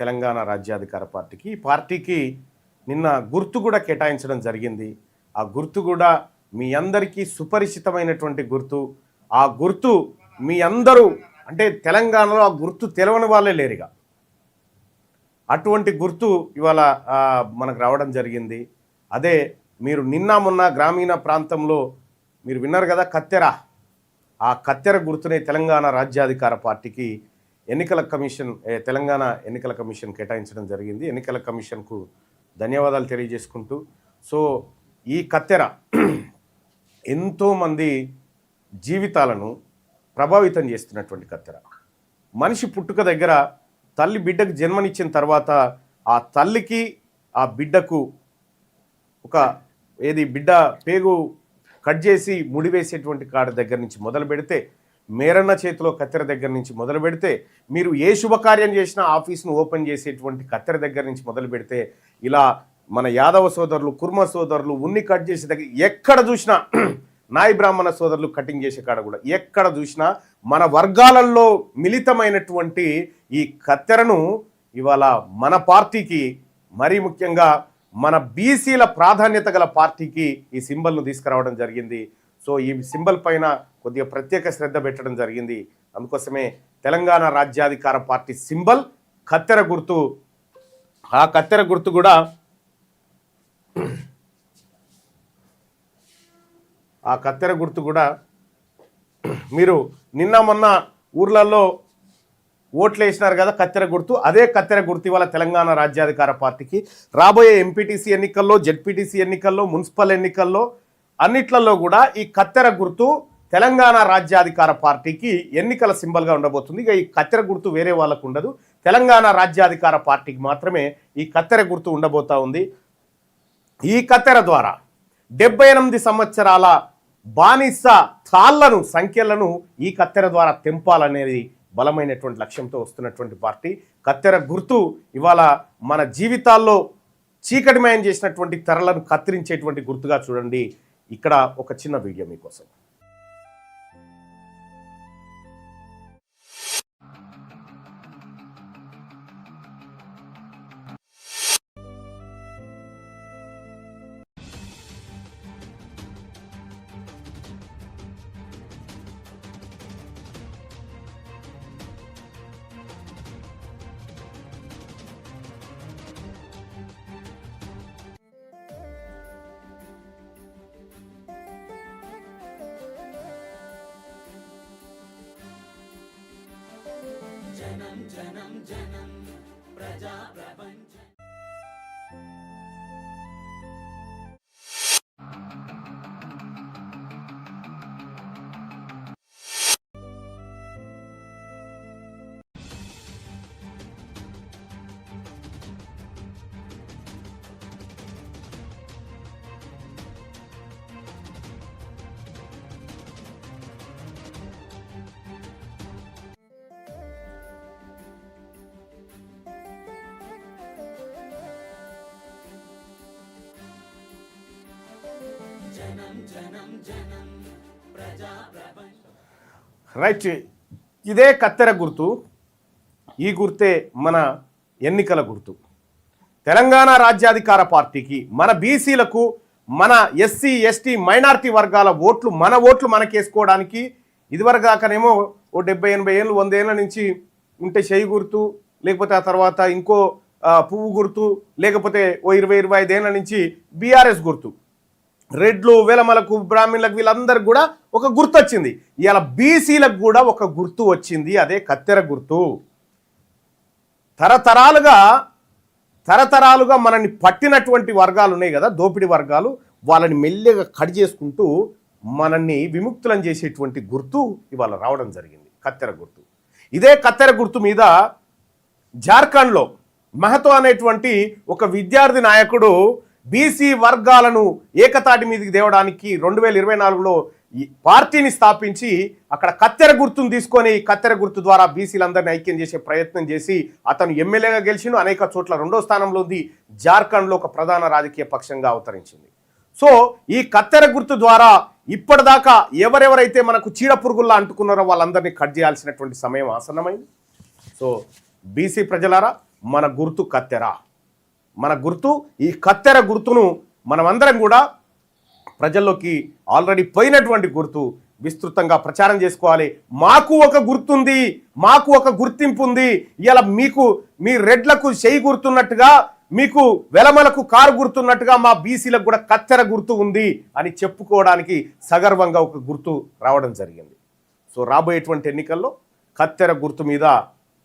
తెలంగాణ రాజ్యాధికార పార్టీకి. ఈ పార్టీకి నిన్న గుర్తు కూడా కేటాయించడం జరిగింది. ఆ గుర్తు కూడా మీ అందరికీ సుపరిచితమైనటువంటి గుర్తు. ఆ గుర్తు మీ అందరూ అంటే తెలంగాణలో ఆ గుర్తు తెలవని వాళ్ళే లేరుగా. అటువంటి గుర్తు ఇవాళ మనకు రావడం జరిగింది. అదే మీరు నిన్న మొన్న గ్రామీణ ప్రాంతంలో మీరు విన్నారు కదా, కత్తెర. ఆ కత్తెర గుర్తునే తెలంగాణ రాజ్యాధికార పార్టీకి తెలంగాణ ఎన్నికల కమిషన్ కేటాయించడం జరిగింది. ఎన్నికల కమిషన్కు ధన్యవాదాలు తెలియజేసుకుంటూ, సో ఈ కత్తెర ఎంతోమంది జీవితాలను ప్రభావితం చేస్తున్నటువంటి కత్తెర. మనిషి పుట్టుక దగ్గర తల్లి బిడ్డకు జన్మనిచ్చిన తర్వాత ఆ తల్లికి ఆ బిడ్డకు బిడ్డ పేగు కట్ చేసి ముడివేసేటువంటి కాడ దగ్గర నుంచి మొదలు పెడితే, మేరన్న చేతిలో కత్తెర దగ్గర నుంచి మొదలు పెడితే, మీరు ఏ శుభకార్యం చేసినా ఆఫీస్ను ఓపెన్ చేసేటువంటి కత్తెర దగ్గర నుంచి మొదలు పెడితే, ఇలా మన యాదవ సోదరులు, కుర్మ సోదరులు ఉన్ని కట్ చేసే దగ్గర ఎక్కడ చూసినా, నాయి బ్రాహ్మణ సోదరులు కటింగ్ చేసే కాడ కూడా ఎక్కడ చూసినా మన వర్గాలలో మిళితమైనటువంటి ఈ కత్తెరను ఇవాళ మన పార్టీకి, మరీ ముఖ్యంగా మన బీసీల ప్రాధాన్యత గల పార్టీకి ఈ సింబల్ను తీసుకురావడం జరిగింది. సో ఈ సింబల్ పైన కొద్దిగా ప్రత్యేక శ్రద్ధ పెట్టడం జరిగింది. అందుకోసమే తెలంగాణ రాజ్యాధికార పార్టీ సింబల్ కత్తెర గుర్తు. ఆ కత్తెర గుర్తు కూడా మీరు నిన్న మొన్న ఊర్లలో ఓట్లు వేసినారు కదా, కత్తెర గుర్తు. అదే కత్తెర గుర్తు ఇవాళ తెలంగాణ రాజ్యాధికార పార్టీకి రాబోయే ఎంపీటీసీ ఎన్నికల్లో, జెడ్పీటీసీ ఎన్నికల్లో, మున్సిపల్ ఎన్నికల్లో అన్నిట్లలో కూడా ఈ కత్తెర గుర్తు తెలంగాణ రాజ్యాధికార పార్టీకి ఎన్నికల సింబల్గా ఉండబోతుంది. ఇక ఈ కత్తెర గుర్తు వేరే వాళ్ళకు ఉండదు, తెలంగాణ రాజ్యాధికార పార్టీకి మాత్రమే ఈ కత్తెర గుర్తు ఉండబోతా ఉంది. ఈ కత్తెర ద్వారా 78 సంవత్సరాల బానిస సంఖ్యలను ఈ కత్తెర ద్వారా తెంపాలనేది బలమైనటువంటి లక్ష్యంతో వస్తున్నటువంటి పార్టీ. కత్తెర గుర్తు ఇవాళ మన జీవితాల్లో చీకటిమయం చేసినటువంటి తెరలను కత్తిరించేటువంటి గుర్తుగా చూడండి. ఇక్కడ ఒక చిన్న వీడియో మీకోసం. జనం జనం జనం ప్రజా ప్రపంచం. రైట్, ఇదే కత్తెర గుర్తు. ఈ గుర్తే మన ఎన్నికల గుర్తు. తెలంగాణ రాజ్యాధికార పార్టీకి, మన బీసీలకు, మన ఎస్సీ ఎస్టీ మైనారిటీ వర్గాల ఓట్లు, మన ఓట్లు మనకేసుకోవడానికి ఇదివరకు దాకానేమో 70-80 ఏళ్ళు 100 ఏళ్ళ నుంచి ఉంటే చెయ్యి గుర్తు, లేకపోతే ఆ తర్వాత ఇంకో పువ్వు గుర్తు, లేకపోతే 20-25 ఏళ్ళ నుంచి బీఆర్ఎస్ గుర్తు. రెడ్లు, వెలమలకు, బ్రాహ్మణులకు వీళ్ళందరికి కూడా ఒక గుర్తు వచ్చింది. ఇలా బీసీలకు కూడా ఒక గుర్తు వచ్చింది, అదే కత్తెర గుర్తు. తరతరాలుగా మనల్ని పట్టినటువంటి వర్గాలు ఉన్నాయి కదా, దోపిడీ వర్గాలు, వాళ్ళని మెల్లగా కట్ చేసుకుంటూ మనల్ని విముక్తులను చేసేటువంటి గుర్తు ఇవాళ రావడం జరిగింది, కత్తెర గుర్తు. ఇదే కత్తెర గుర్తు మీద జార్ఖండ్లో మహతో అనేటువంటి ఒక విద్యార్థి నాయకుడు బీసీ వర్గాలను ఏకతాటి మీదకి తేవడానికి 2024లో పార్టీని స్థాపించి అక్కడ కత్తెర గుర్తును తీసుకొని కత్తెర గుర్తు ద్వారా బీసీలందరినీ ఐక్యం చేసే ప్రయత్నం చేసి అతను ఎమ్మెల్యేగా గెలిచిండు. అనేక చోట్ల 2వ స్థానంలో ఉంది. జార్ఖండ్లో ఒక ప్రధాన రాజకీయ పక్షంగా అవతరించింది. సో ఈ కత్తెర గుర్తు ద్వారా ఇప్పటిదాకా ఎవరెవరైతే మనకు చీడ పురుగుల్లా అంటుకున్నారో వాళ్ళందరినీ కట్ చేయాల్సినటువంటి సమయం ఆసన్నమైంది. సో బీసీ ప్రజలారా, మన గుర్తు కత్తెర. మన గుర్తు ఈ కత్తెర గుర్తును మనమందరం కూడా ప్రజల్లోకి ఆల్రెడీ పోయినటువంటి గుర్తు విస్తృతంగా ప్రచారం చేసుకోవాలి. మాకు ఒక గుర్తుంది, మాకు ఒక గుర్తింపు ఉంది. ఇలా మీకు మీ రెడ్లకు చేయి గుర్తున్నట్టుగా, మీకు వెలమలకు కారు గుర్తున్నట్టుగా మా బీసీలకు కూడా కత్తెర గుర్తు ఉంది అని చెప్పుకోవడానికి సగర్వంగా ఒక గుర్తు రావడం జరిగింది. సో రాబోయేటువంటి ఎన్నికల్లో కత్తెర గుర్తు మీద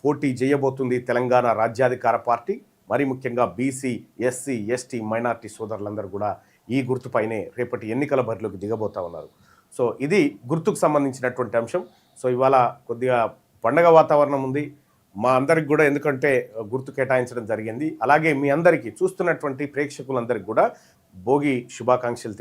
పోటీ చేయబోతుంది తెలంగాణ రాజ్యాధికార పార్టీ. మరి ముఖ్యంగా బీసీ, ఎస్సీ, ఎస్టీ, మైనార్టీ సోదరులందరూ కూడా ఈ గుర్తుపైనే రేపటి ఎన్నికల బరిలోకి దిగబోతా ఉన్నారు. సో ఇది గుర్తుకు సంబంధించినటువంటి అంశం. సో ఇవాళ కొద్దిగా పండగ వాతావరణం ఉంది మా అందరికి కూడా, ఎందుకంటే గుర్తు కేటాయించడం జరిగింది. అలాగే మీ అందరికీ, చూస్తున్నటువంటి ప్రేక్షకులందరికీ కూడా భోగి శుభాకాంక్షలు